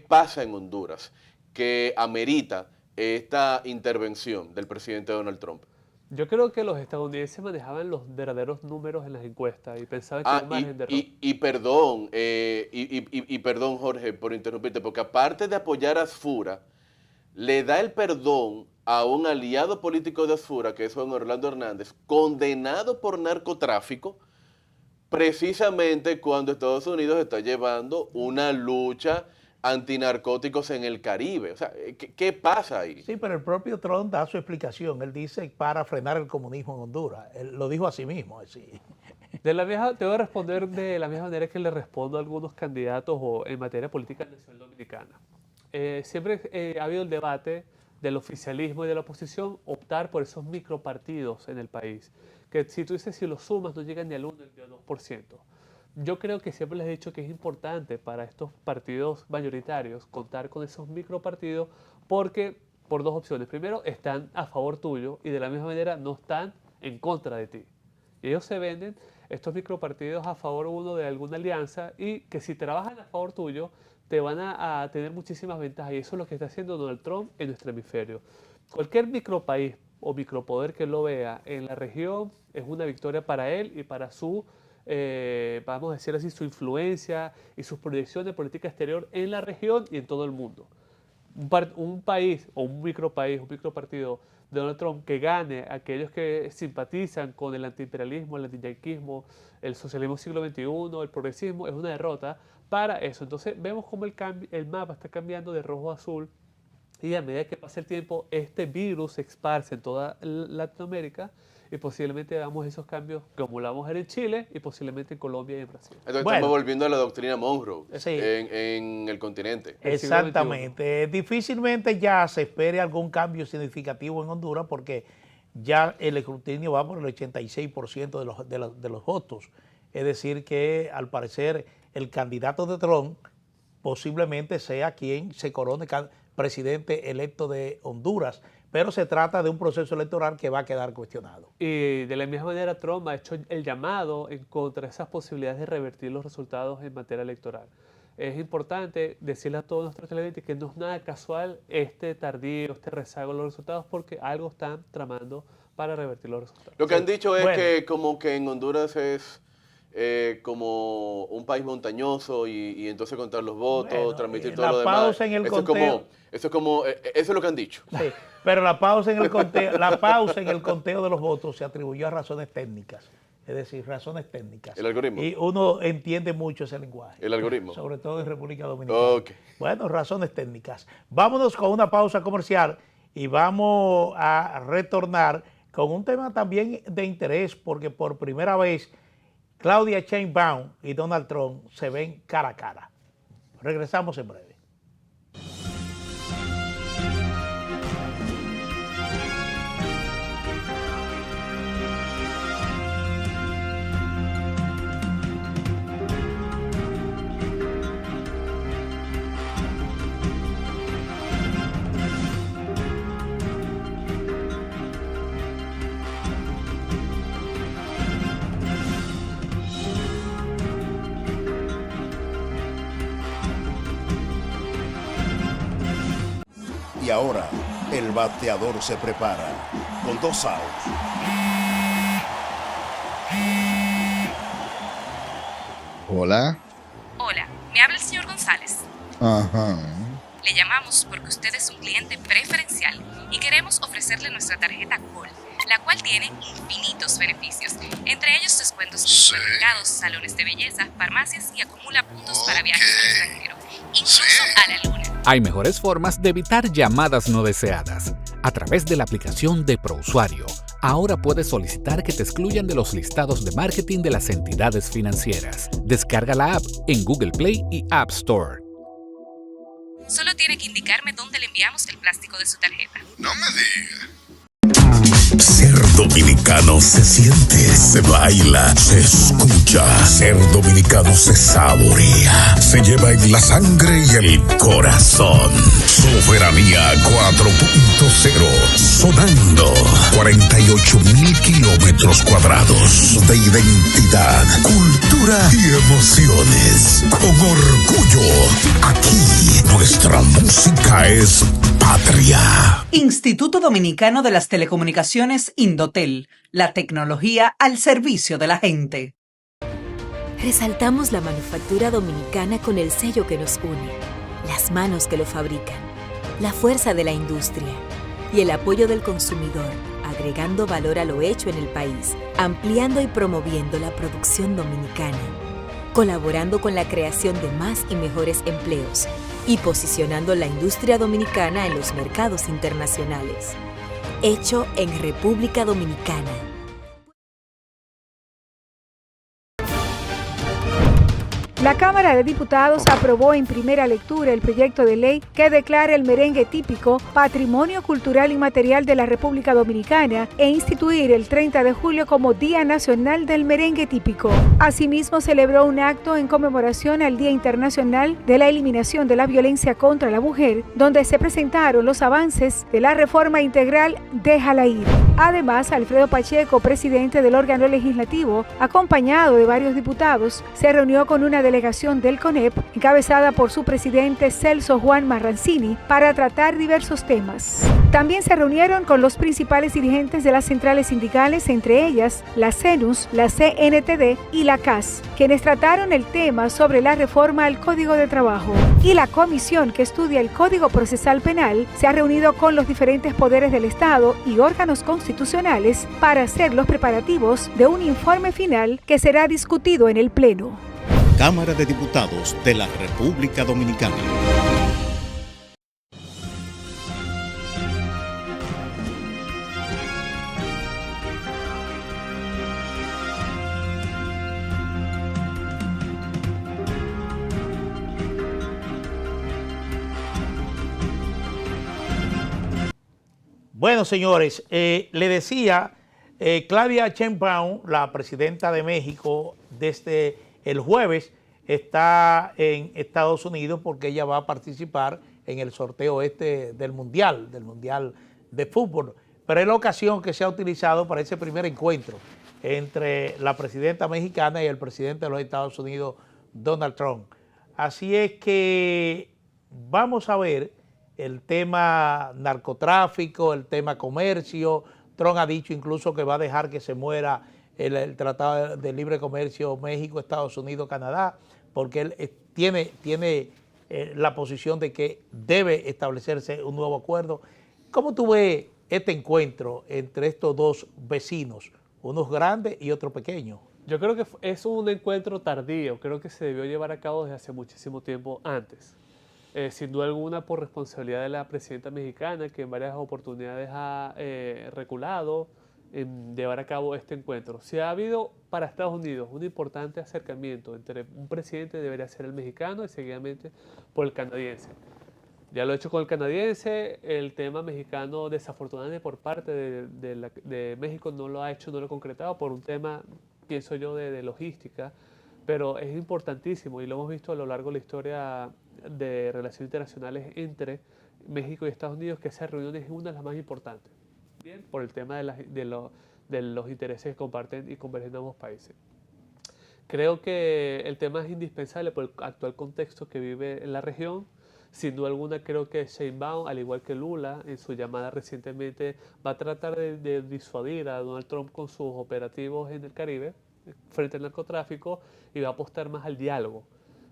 Speaker 2: pasa en Honduras que amerita esta intervención del presidente Donald Trump?
Speaker 3: Yo creo que los estadounidenses manejaban los verdaderos números en las encuestas y pensaban que era margen de error.
Speaker 2: Perdón, Jorge, por interrumpirte, porque aparte de apoyar a Asfura, le da el perdón a un aliado político de Asfura, que es Juan Orlando Hernández, condenado por narcotráfico, precisamente cuando Estados Unidos está llevando una lucha antinarcóticos en el Caribe. O sea, ¿qué pasa ahí?
Speaker 1: Sí, pero el propio Trump da su explicación. Él dice para frenar el comunismo en Honduras. Él lo dijo a sí mismo. Así.
Speaker 3: Te voy a responder de la misma manera que le respondo a algunos candidatos en materia política nacional dominicana. Siempre ha habido el debate del oficialismo y de la oposición optar por esos micropartidos en el país, que si tú dices si los sumas no llegan ni al 1 ni al 2%. Yo creo que siempre les he dicho que es importante para estos partidos mayoritarios contar con esos micropartidos porque por dos opciones. Primero, están a favor tuyo y de la misma manera no están en contra de ti. Y ellos se venden estos micropartidos a favor uno de alguna alianza y que si trabajan a favor tuyo te van a tener muchísimas ventajas y eso es lo que está haciendo Donald Trump en nuestro hemisferio. Cualquier micropaís o micropoder que lo vea en la región es una victoria para él y para su vamos a decir así, su influencia y sus proyecciones de política exterior en la región y en todo el mundo. Un país o un micropartido de Donald Trump que gane a aquellos que simpatizan con el antiimperialismo, el antiyanquismo, el socialismo siglo XXI, el progresismo, es una derrota para eso. Entonces vemos cómo el mapa está cambiando de rojo a azul y a medida que pasa el tiempo, este virus se esparce en toda Latinoamérica y posiblemente veamos esos cambios como lo vamos a ver en Chile y posiblemente en Colombia y en Brasil.
Speaker 2: Entonces estamos volviendo a la doctrina Monroe en el continente.
Speaker 1: Exactamente. Difícilmente ya se espere algún cambio significativo en Honduras porque ya el escrutinio va por el 86% de los votos. Es decir que al parecer el candidato de Trump posiblemente sea quien se corone presidente electo de Honduras, pero se trata de un proceso electoral que va a quedar cuestionado.
Speaker 3: Y de la misma manera Trump ha hecho el llamado en contra de esas posibilidades de revertir los resultados en materia electoral. Es importante decirle a todos nuestros televidentes que no es nada casual este tardío, este rezago de los resultados, porque algo están tramando para revertir los resultados.
Speaker 2: Lo que han dicho es que como que en Honduras es como un país montañoso y entonces contar los votos, transmitir todo lo demás. Eso es lo que han dicho.
Speaker 1: Sí, pero la pausa en el conteo de los votos se atribuyó a razones técnicas. Es decir, razones técnicas.
Speaker 2: El algoritmo.
Speaker 1: Y uno entiende mucho ese lenguaje.
Speaker 2: El algoritmo.
Speaker 1: Sobre todo en República Dominicana.
Speaker 2: Okay.
Speaker 1: Bueno, razones técnicas. Vámonos con una pausa comercial y vamos a retornar con un tema también de interés porque por primera vez Claudia Sheinbaum y Donald Trump se ven cara a cara. Regresamos en breve.
Speaker 19: Y ahora, el bateador se prepara con 2 outs.
Speaker 7: Hola.
Speaker 8: Hola, me habla el señor González.
Speaker 7: Ajá.
Speaker 8: Le llamamos porque usted es un cliente preferencial y queremos ofrecerle nuestra tarjeta Col, la cual tiene infinitos beneficios, entre ellos descuentos en supermercados, salones de belleza, farmacias y acumula puntos para viajes al extranjero, incluso a la luna.
Speaker 9: Hay mejores formas de evitar llamadas no deseadas. A través de la aplicación de ProUsuario, ahora puedes solicitar que te excluyan de los listados de marketing de las entidades financieras. Descarga la app en Google Play y App Store.
Speaker 8: Solo tiene que indicarme dónde le enviamos el plástico de su tarjeta.
Speaker 19: No me digas.
Speaker 20: Ser dominicano se siente, se baila, se escucha. Ser dominicano se saborea, se lleva en la sangre y el corazón. Soberanía 4.0 sonando 48.000 kilómetros cuadrados de identidad, cultura y emociones. Con orgullo, aquí nuestra música es patria.
Speaker 21: Instituto Dominicano de las Telecomunicaciones Indotel, la tecnología al servicio de la gente.
Speaker 4: Resaltamos la manufactura dominicana con el sello que nos une, las manos que lo fabrican, la fuerza de la industria y el apoyo del consumidor, agregando valor a lo hecho en el país, ampliando y promoviendo la producción dominicana, colaborando con la creación de más y mejores empleos y posicionando la industria dominicana en los mercados internacionales. Hecho en República Dominicana.
Speaker 10: La Cámara de Diputados aprobó en primera lectura el proyecto de ley que declara el merengue típico Patrimonio Cultural Inmaterial de la República Dominicana e instituir el 30 de julio como Día Nacional del Merengue Típico. Asimismo, celebró un acto en conmemoración al Día Internacional de la Eliminación de la Violencia contra la Mujer, donde se presentaron los avances de la reforma integral Déjala Ir. Además, Alfredo Pacheco, presidente del órgano legislativo, acompañado de varios diputados, se reunió con una delegación del CONEP, encabezada por su presidente Celso Juan Marrancini, para tratar diversos temas. También se reunieron con los principales dirigentes de las centrales sindicales, entre ellas la CENUS, la CNTD y la CAS, quienes trataron el tema sobre la reforma al Código de Trabajo. Y la comisión que estudia el Código Procesal Penal se ha reunido con los diferentes poderes del Estado y órganos constitucionales para hacer los preparativos de un informe final que será discutido en el Pleno.
Speaker 19: Cámara de Diputados de la República Dominicana.
Speaker 1: Bueno, señores, le decía, Claudia Sheinbaum, la presidenta de México, desde el jueves está en Estados Unidos porque ella va a participar en el sorteo del Mundial de Fútbol. Pero es la ocasión que se ha utilizado para ese primer encuentro entre la presidenta mexicana y el presidente de los Estados Unidos, Donald Trump. Así es que vamos a ver el tema narcotráfico, el tema comercio. Trump ha dicho incluso que va a dejar que se muera el Tratado de Libre Comercio México, Estados Unidos, Canadá, porque él tiene la posición de que debe establecerse un nuevo acuerdo. ¿Cómo tú ves este encuentro entre estos dos vecinos, unos grandes y otros pequeños?
Speaker 3: Yo creo que es un encuentro tardío, creo que se debió llevar a cabo desde hace muchísimo tiempo antes. Sin duda alguna por responsabilidad de la presidenta mexicana, que en varias oportunidades ha reculado en llevar a cabo este encuentro. Si ha habido para Estados Unidos un importante acercamiento entre un presidente, debería ser el mexicano y seguidamente por el canadiense. Ya lo he hecho con el canadiense, el tema mexicano desafortunadamente por parte de México no lo ha hecho, no lo ha concretado por un tema, pienso yo, de logística, pero es importantísimo y lo hemos visto a lo largo de la historia de relaciones internacionales entre México y Estados Unidos, que esa reunión es una de las más importantes, bien, por el tema de los intereses que comparten y convergen ambos países. Creo que el tema es indispensable por el actual contexto que vive en la región. Sin duda alguna creo que Sheinbaum, al igual que Lula, en su llamada recientemente, va a tratar de disuadir a Donald Trump con sus operativos en el Caribe frente al narcotráfico y va a apostar más al diálogo.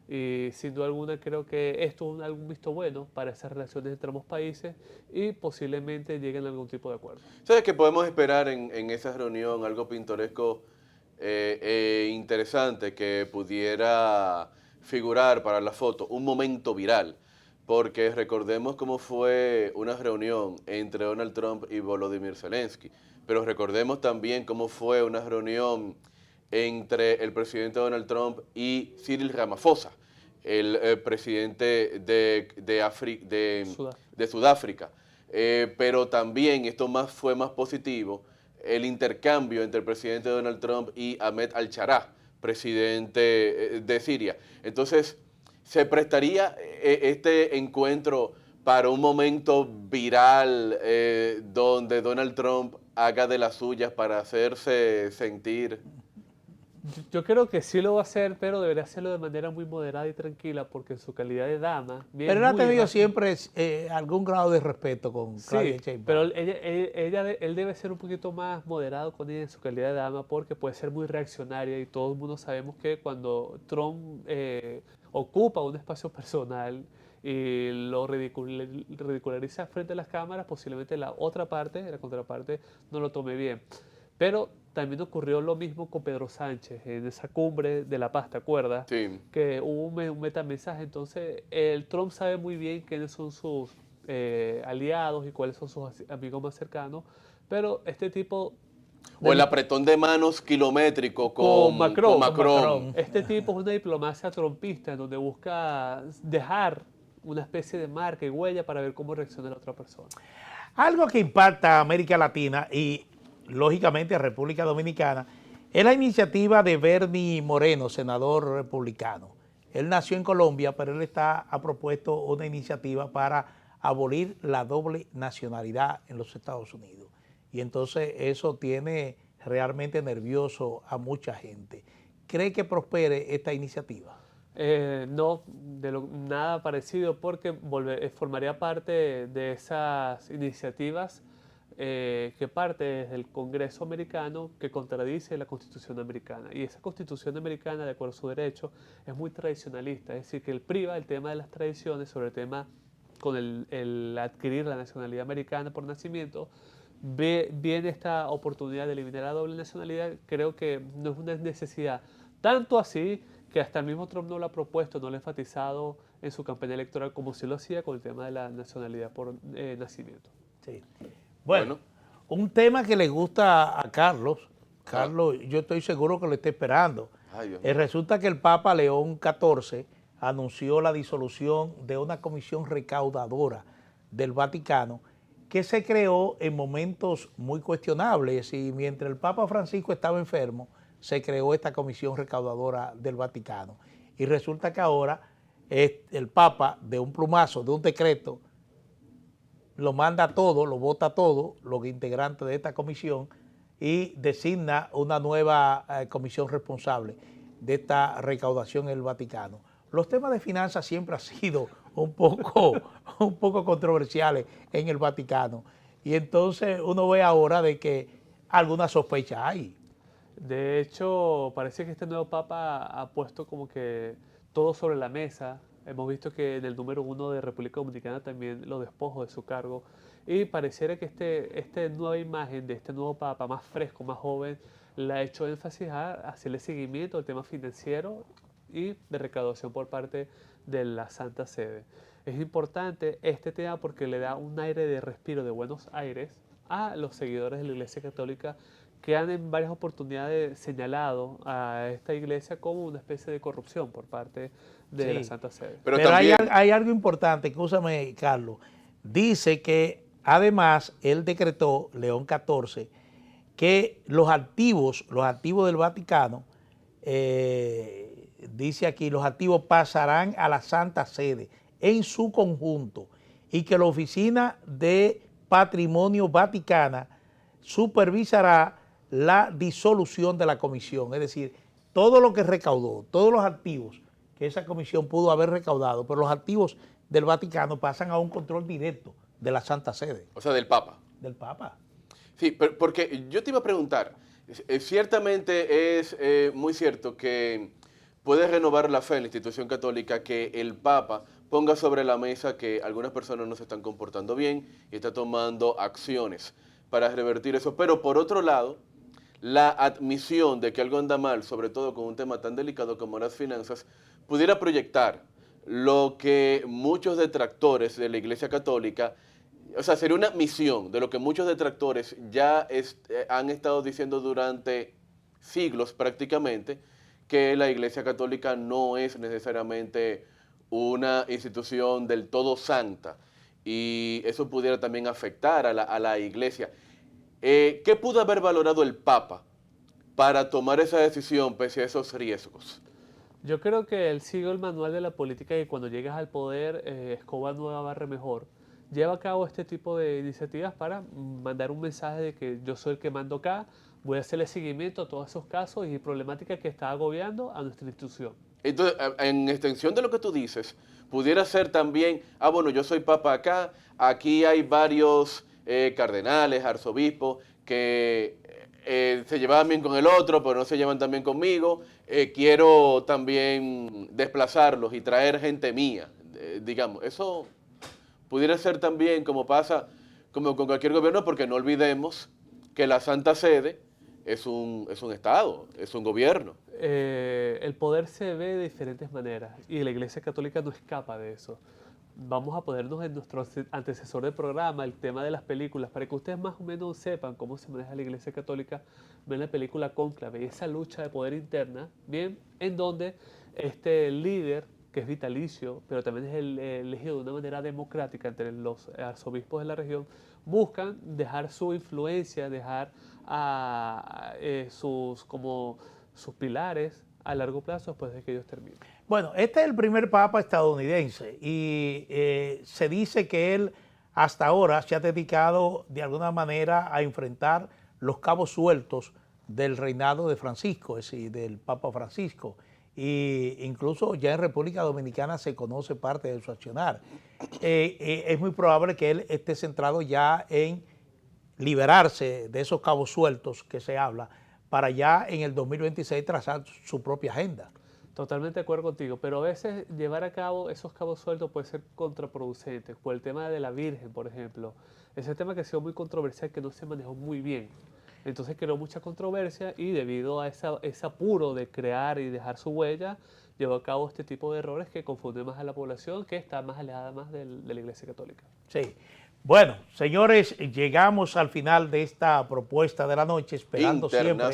Speaker 3: Y sin duda alguna creo que esto es algún visto bueno para esas relaciones entre ambos países y posiblemente lleguen a algún tipo de acuerdo.
Speaker 2: ¿Sabes qué podemos esperar en esa reunión? Algo pintoresco e interesante que pudiera figurar para la foto, un momento viral. Porque recordemos cómo fue una reunión entre Donald Trump y Volodymyr Zelensky, pero recordemos también cómo fue una reunión entre el presidente Donald Trump y Cyril Ramaphosa, el presidente de Sudáfrica. Pero también, esto fue más positivo, el intercambio entre el presidente Donald Trump y Ahmed al-Sharaa, presidente de Siria. Entonces, ¿se prestaría este encuentro para un momento viral donde Donald Trump haga de las suyas para hacerse sentir?
Speaker 3: Yo creo que sí lo va a hacer, pero debería hacerlo de manera muy moderada y tranquila, porque en su calidad de dama...
Speaker 1: Pero él ha tenido siempre algún grado de respeto con Claudia Sheinbaum.
Speaker 3: Pero él debe ser un poquito más moderado con ella en su calidad de dama, porque puede ser muy reaccionaria y todo el mundo sabemos que cuando Trump ocupa un espacio personal y lo ridiculariza frente a las cámaras, posiblemente la otra parte, la contraparte, no lo tome bien. Pero también ocurrió lo mismo con Pedro Sánchez en esa cumbre de La Paz, ¿te acuerdas?
Speaker 2: Sí.
Speaker 3: Que hubo un metamensaje. Entonces, el Trump sabe muy bien quiénes son sus aliados y cuáles son sus amigos más cercanos, pero este tipo...
Speaker 2: O el apretón de manos kilométrico con Macron.
Speaker 3: Este tipo es una diplomacia trumpista en donde busca dejar una especie de marca y huella para ver cómo reacciona la otra persona.
Speaker 1: Algo que impacta a América Latina y lógicamente a República Dominicana es la iniciativa de Bernie Moreno, senador republicano. Él nació en Colombia, pero él ha propuesto una iniciativa para abolir la doble nacionalidad en los Estados Unidos. Y entonces eso tiene realmente nervioso a mucha gente. ¿Cree que prospere esta iniciativa?
Speaker 3: No, nada parecido, porque formaría parte de esas iniciativas que parte desde el Congreso americano, que contradice la Constitución americana. Y esa Constitución americana, de acuerdo a su derecho, es muy tradicionalista, es decir, que él priva el tema de las tradiciones sobre el tema con el adquirir la nacionalidad americana por nacimiento. Viene esta oportunidad de eliminar la doble nacionalidad, creo que no es una necesidad. Tanto así que hasta el mismo Trump no lo ha propuesto, no lo ha enfatizado en su campaña electoral como sí lo hacía con el tema de la nacionalidad por nacimiento.
Speaker 1: Sí. Bueno, un tema que le gusta a Carlos, yo estoy seguro que lo está esperando. Resulta que el Papa León XIV anunció la disolución de una comisión recaudadora del Vaticano que se creó en momentos muy cuestionables, y mientras el Papa Francisco estaba enfermo, se creó esta comisión recaudadora del Vaticano. Y resulta que ahora el Papa, de un plumazo, de un decreto, lo manda todo, lo vota todo, los integrantes de esta comisión, y designa una nueva comisión responsable de esta recaudación en el Vaticano. Los temas de finanzas siempre han sido un poco controversiales en el Vaticano, y entonces uno ve ahora de que alguna sospecha hay.
Speaker 3: De hecho, parece que este nuevo Papa ha puesto como que todo sobre la mesa. Hemos visto que en el número 1 de República Dominicana también lo despojó de su cargo, y pareciera que esta nueva imagen de este nuevo Papa, más fresco, más joven, le ha hecho énfasis a hacerle seguimiento al tema financiero y de recaudación por parte de la Santa Sede. Es importante este tema porque le da un aire de respiro, de buenos aires, a los seguidores de la Iglesia Católica, que han en varias oportunidades señalado a esta iglesia como una especie de corrupción por parte de la Santa Sede.
Speaker 1: Pero también hay algo importante, escúchame, Carlos. Dice que además él decretó, León XIV, que los activos del Vaticano, dice aquí, los activos pasarán a la Santa Sede en su conjunto, y que la Oficina de Patrimonio Vaticana supervisará la disolución de la comisión, es decir, todo lo que recaudó, todos los activos que esa comisión pudo haber recaudado, pero los activos del Vaticano pasan a un control directo de la Santa Sede.
Speaker 2: O sea, del Papa.
Speaker 1: Del Papa.
Speaker 2: Sí, pero porque yo te iba a preguntar, ciertamente es muy cierto que puede renovar la fe en la institución católica que el Papa ponga sobre la mesa que algunas personas no se están comportando bien y está tomando acciones para revertir eso, pero por otro lado, la admisión de que algo anda mal, sobre todo con un tema tan delicado como las finanzas, pudiera proyectar lo que muchos detractores de la Iglesia Católica, o sea, sería una admisión de lo que muchos detractores ya han estado diciendo durante siglos prácticamente, que la Iglesia Católica no es necesariamente una institución del todo santa, y eso pudiera también afectar a la Iglesia. ¿Qué pudo haber valorado el Papa para tomar esa decisión pese a esos riesgos?
Speaker 3: Yo creo que él sigue el manual de la política, y cuando llegas al poder, escoba nueva barre mejor. lleva a cabo este tipo de iniciativas para mandar un mensaje de que yo soy el que mando acá, voy a hacerle seguimiento a todos esos casos y problemáticas que está agobiando a nuestra institución.
Speaker 2: Entonces, en extensión de lo que tú dices, pudiera ser también, bueno, yo soy papa acá, aquí hay varios cardenales, arzobispos, que se llevaban bien con el otro, pero no se llevan tan bien conmigo, quiero también desplazarlos y traer gente mía, digamos. Eso pudiera ser también como pasa como con cualquier gobierno, porque no olvidemos que la Santa Sede es un Estado, es un gobierno.
Speaker 3: El poder se ve de diferentes maneras y la Iglesia Católica no escapa de eso. Vamos a ponernos en nuestro antecesor del programa, el tema de las películas, para que ustedes más o menos sepan cómo se maneja la Iglesia Católica. Ven la película Cónclave y esa lucha de poder interna, bien, en donde este líder, que es vitalicio, pero también es elegido de una manera democrática entre los arzobispos de la región, buscan dejar su influencia, dejar sus pilares a largo plazo después de que ellos terminen.
Speaker 1: Bueno, este es el primer papa estadounidense y se dice que él hasta ahora se ha dedicado de alguna manera a enfrentar los cabos sueltos del reinado de Francisco, es decir, del Papa Francisco. Y incluso ya en República Dominicana se conoce parte de su accionar. Es muy probable que él esté centrado ya en liberarse de esos cabos sueltos que se habla para ya en el 2026 trazar su propia agenda.
Speaker 3: Totalmente de acuerdo contigo, pero a veces llevar a cabo esos cabos sueltos puede ser contraproducente. Por el tema de la Virgen, por ejemplo, ese tema que ha sido muy controversial, que no se manejó muy bien. Entonces creó mucha controversia y debido a ese apuro de crear y dejar su huella, llevó a cabo este tipo de errores que confunden más a la población, que está más alejada más de la Iglesia Católica.
Speaker 1: Sí. Bueno, señores, llegamos al final de esta propuesta de la noche, esperando siempre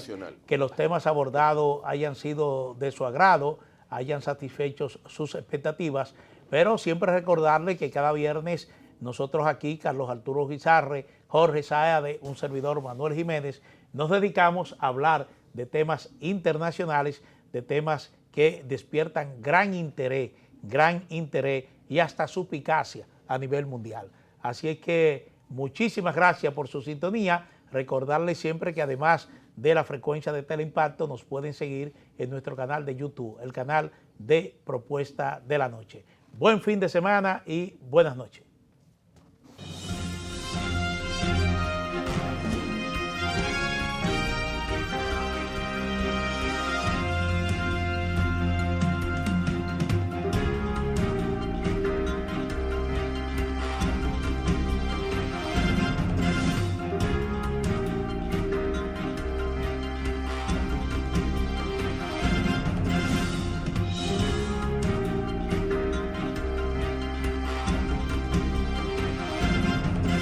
Speaker 1: que los temas abordados hayan sido de su agrado, hayan satisfecho sus expectativas, pero siempre recordarle que cada viernes nosotros aquí, Carlos Arturo Guizarre, Jorge Saade, un servidor Manuel Jiménez, nos dedicamos a hablar de temas internacionales, de temas que despiertan gran interés y hasta suspicacia a nivel mundial. Así es que muchísimas gracias por su sintonía. Recordarles siempre que además de la frecuencia de Teleimpacto nos pueden seguir en nuestro canal de YouTube, el canal de Propuesta de la Noche. Buen fin de semana y buenas noches.